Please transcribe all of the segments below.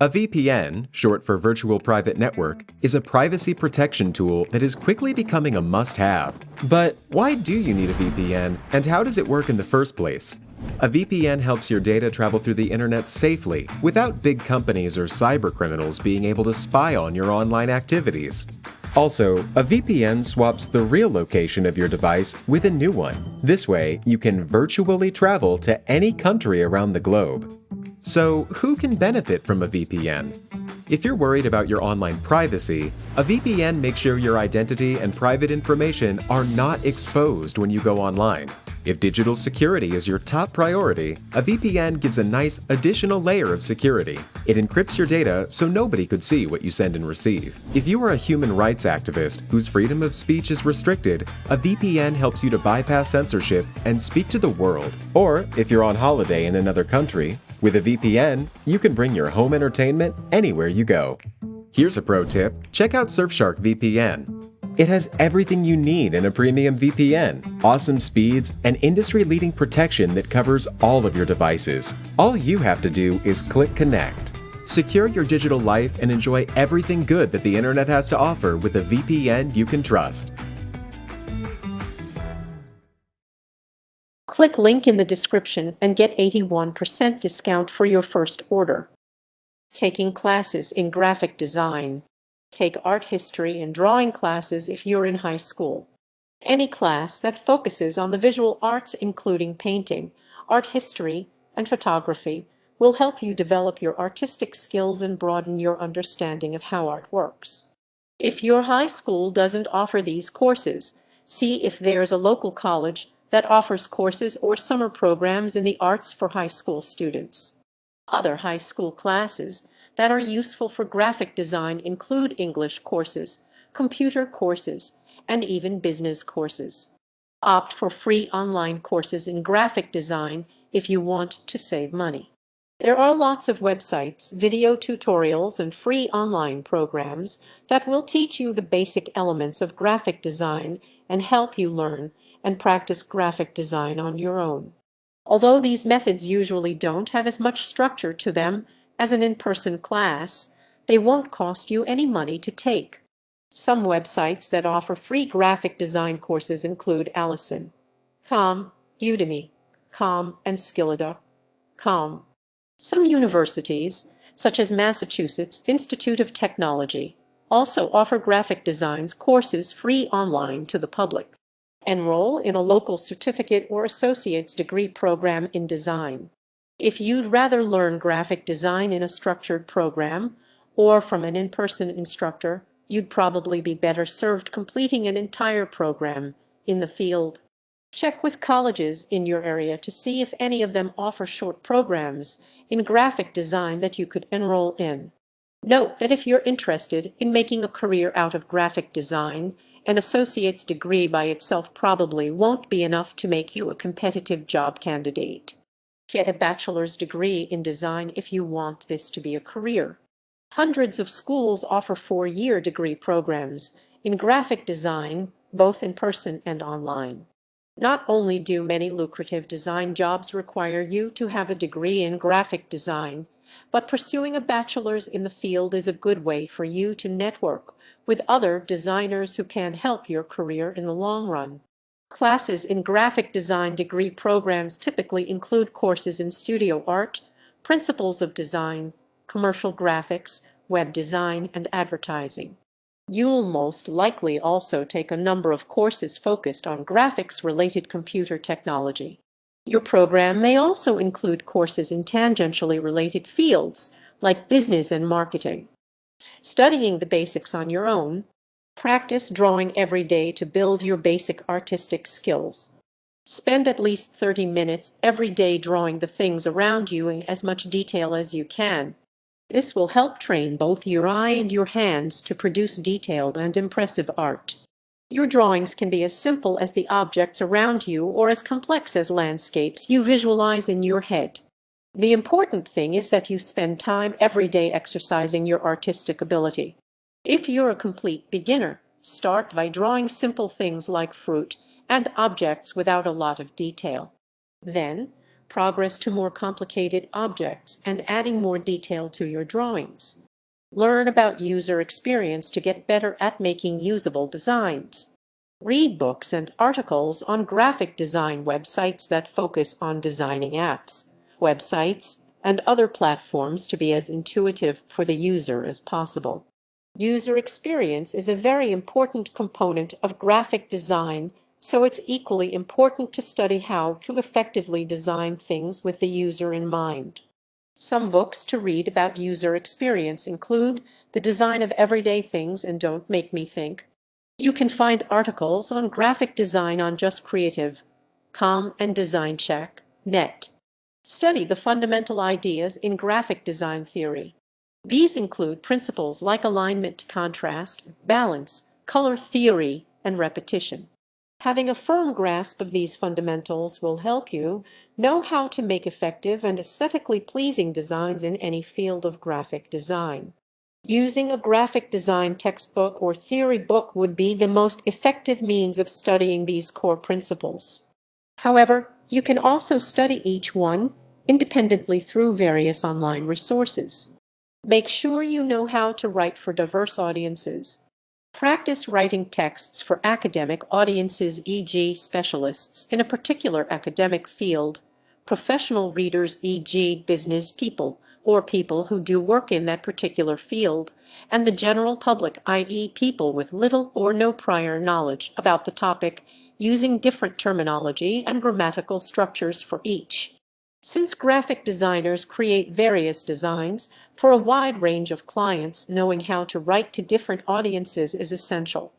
A VPN, short for Virtual Private Network, is a privacy protection tool that is quickly becoming a must-have. But why do you need a VPN, and how does it work in the first place? A VPN helps your data travel through the internet safely, without big companies or cybercriminals being able to spy on your online activities. Also, a VPN swaps the real location of your device with a new one. This way, you can virtually travel to any country around the globe. So, who can benefit from a VPN? If you're worried about your online privacy, a VPN makes sure your identity and private information are not exposed when you go online. If digital security is your top priority, a VPN gives a nice additional layer of security. It encrypts your data so nobody could see what you send and receive. If you are a human rights activist whose freedom of speech is restricted, a VPN helps you to bypass censorship and speak to the world. Or, if you're on holiday in another country, with a VPN, you can bring your home entertainment anywhere you go. Here's a pro tip: check out Surfshark VPN. It has everything you need in a premium VPN, awesome speeds, and industry-leading protection that covers all of your devices. All you have to do is click connect. Secure your digital life and enjoy everything good that the internet has to offer with a VPN you can trust. Click link in the description and get 81% discount for your first order. Taking classes in graphic design. Take art history and drawing classes if you're in high school. Any class that focuses on the visual arts, including painting, art history, and photography, will help you develop your artistic skills and broaden your understanding of how art works. If your high school doesn't offer these courses, see if there's a local college that offers courses or summer programs in the arts for high school students. Other high school classes that are useful for graphic design include English courses, computer courses, and even business courses. Opt for free online courses in graphic design if you want to save money. There are lots of websites, video tutorials, and free online programs that will teach you the basic elements of graphic design and help you learn and practice graphic design on your own. Although these methods usually don't have as much structure to them as an in-person class, they won't cost you any money to take. Some websites that offer free graphic design courses include Allison.com, Udemy.com, and Skilleda.com. Some universities, such as Massachusetts Institute of Technology, also offer graphic designs courses free online to the public. Enroll in a local certificate or associate's degree program in design. If you'd rather learn graphic design in a structured program or from an in-person instructor, you'd probably be better served completing an entire program in the field. Check with colleges in your area to see if any of them offer short programs in graphic design that you could enroll in. Note that if you're interested in making a career out of graphic design, an associate's degree by itself probably won't be enough to make you a competitive job candidate. Get a bachelor's degree in design if you want this to be a career. Hundreds of schools offer 4-year degree programs in graphic design, both in person and online. Not only do many lucrative design jobs require you to have a degree in graphic design, but pursuing a bachelor's in the field is a good way for you to network with other designers who can help your career in the long run. Classes in graphic design degree programs typically include courses in studio art, principles of design, commercial graphics, web design, and advertising. You'll most likely also take a number of courses focused on graphics-related computer technology. Your program may also include courses in tangentially related fields, like business and marketing. Studying the basics on your own. Practice drawing every day to build your basic artistic skills. Spend at least 30 minutes every day drawing the things around you in as much detail as you can. This will help train both your eye and your hands to produce detailed and impressive art. Your drawings can be as simple as the objects around you or as complex as landscapes you visualize in your head. The important thing is that you spend time every day exercising your artistic ability. If you're a complete beginner, start by drawing simple things like fruit and objects without a lot of detail. Then, progress to more complicated objects, and adding more detail to your drawings. Learn about user experience to get better at making usable designs. Read books and articles on graphic design websites that focus on designing apps, websites, and other platforms to be as intuitive for the user as possible. User experience is a very important component of graphic design, so it's equally important to study how to effectively design things with the user in mind. Some books to read about user experience include The Design of Everyday Things and Don't Make Me Think. You can find articles on graphic design on Just Creative.com and DesignCheck.net. Study the fundamental ideas in graphic design theory. These include principles like alignment, contrast, balance, color theory, and repetition. Having a firm grasp of these fundamentals will help you know how to make effective and aesthetically pleasing designs in any field of graphic design. Using a graphic design textbook or theory book would be the most effective means of studying these core principles. However, you can also study each one independently through various online resources. Make sure you know how to write for diverse audiences. Practice writing texts for academic audiences, e.g., specialists in a particular academic field, professional readers, e.g., business people, or people who do work in that particular field, and the general public, i.e., people with little or no prior knowledge about the topic, using different terminology and grammatical structures for each. Since graphic designers create various designs for a wide range of clients, knowing how to write to different audiences is essential.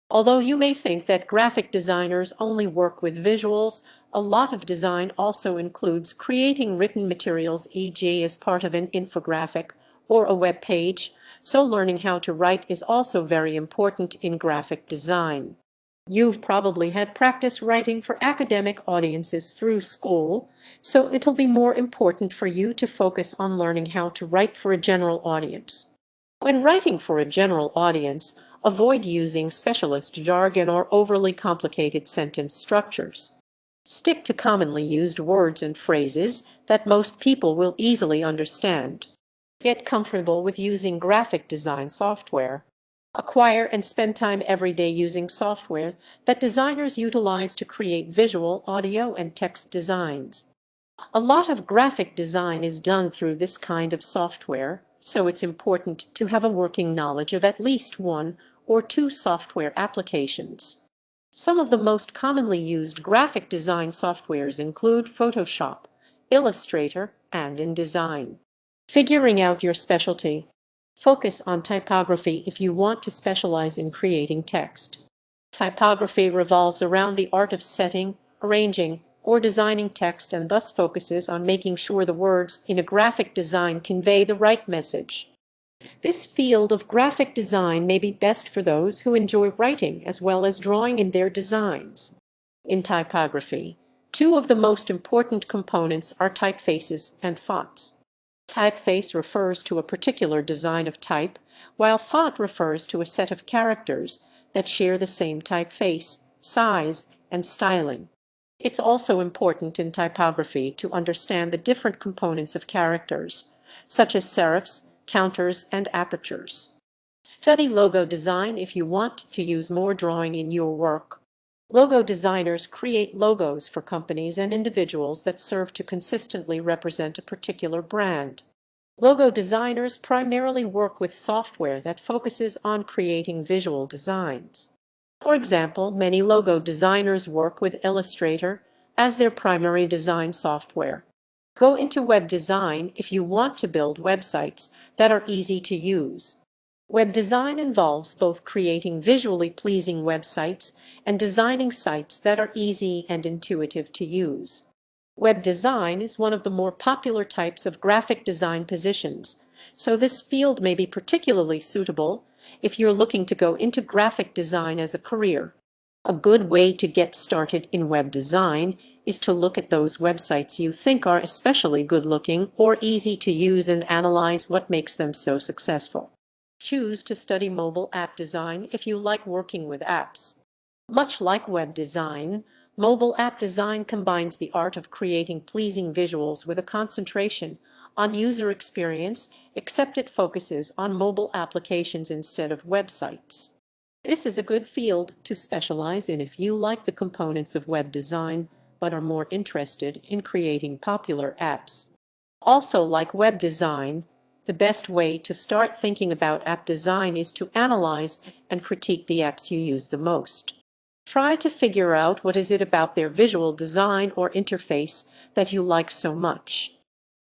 Although you may think that graphic designers only work with visuals, a lot of design also includes creating written materials, e.g., as part of an infographic or a web page, so learning how to write is also very important in graphic design. You've probably had practice writing for academic audiences through school, so it'll be more important for you to focus on learning how to write for a general audience. When writing for a general audience, avoid using specialist jargon or overly complicated sentence structures. Stick to commonly used words and phrases that most people will easily understand. Get comfortable with using graphic design software. Acquire and spend time every day using software that designers utilize to create visual, audio, and text designs. A lot of graphic design is done through this kind of software, so it's important to have a working knowledge of at least one or two software applications. Some of the most commonly used graphic design softwares include Photoshop, Illustrator, and InDesign. Figuring out your specialty. Focus on typography if you want to specialize in creating text. Typography revolves around the art of setting, arranging, or designing text and thus focuses on making sure the words in a graphic design convey the right message. This field of graphic design may be best for those who enjoy writing as well as drawing in their designs. In typography, two of the most important components are typefaces and fonts. Typeface refers to a particular design of type, while font refers to a set of characters that share the same typeface, size, and styling. It's also important in typography to understand the different components of characters, such as serifs, counters, and apertures. Study logo design if you want to use more drawing in your work. Logo designers create logos for companies and individuals that serve to consistently represent a particular brand. Logo designers primarily work with software that focuses on creating visual designs. For example, many logo designers work with Illustrator as their primary design software. Go into web design if you want to build websites that are easy to use. Web design involves both creating visually pleasing websites and designing sites that are easy and intuitive to use. Web design is one of the more popular types of graphic design positions, so this field may be particularly suitable if you're looking to go into graphic design as a career. A good way to get started in web design is to look at those websites you think are especially good-looking or easy to use and analyze what makes them so successful. Choose to study mobile app design if you like working with apps. Much like web design, Mobile app design combines the art of creating pleasing visuals with a concentration on user experience, except it focuses on mobile applications instead of websites. This is a good field to specialize in if you like the components of web design but are more interested in creating popular apps. Also, like web design, the best way to start thinking about app design is to analyze and critique the apps you use the most. Try to figure out what is it about their visual design or interface that you like so much.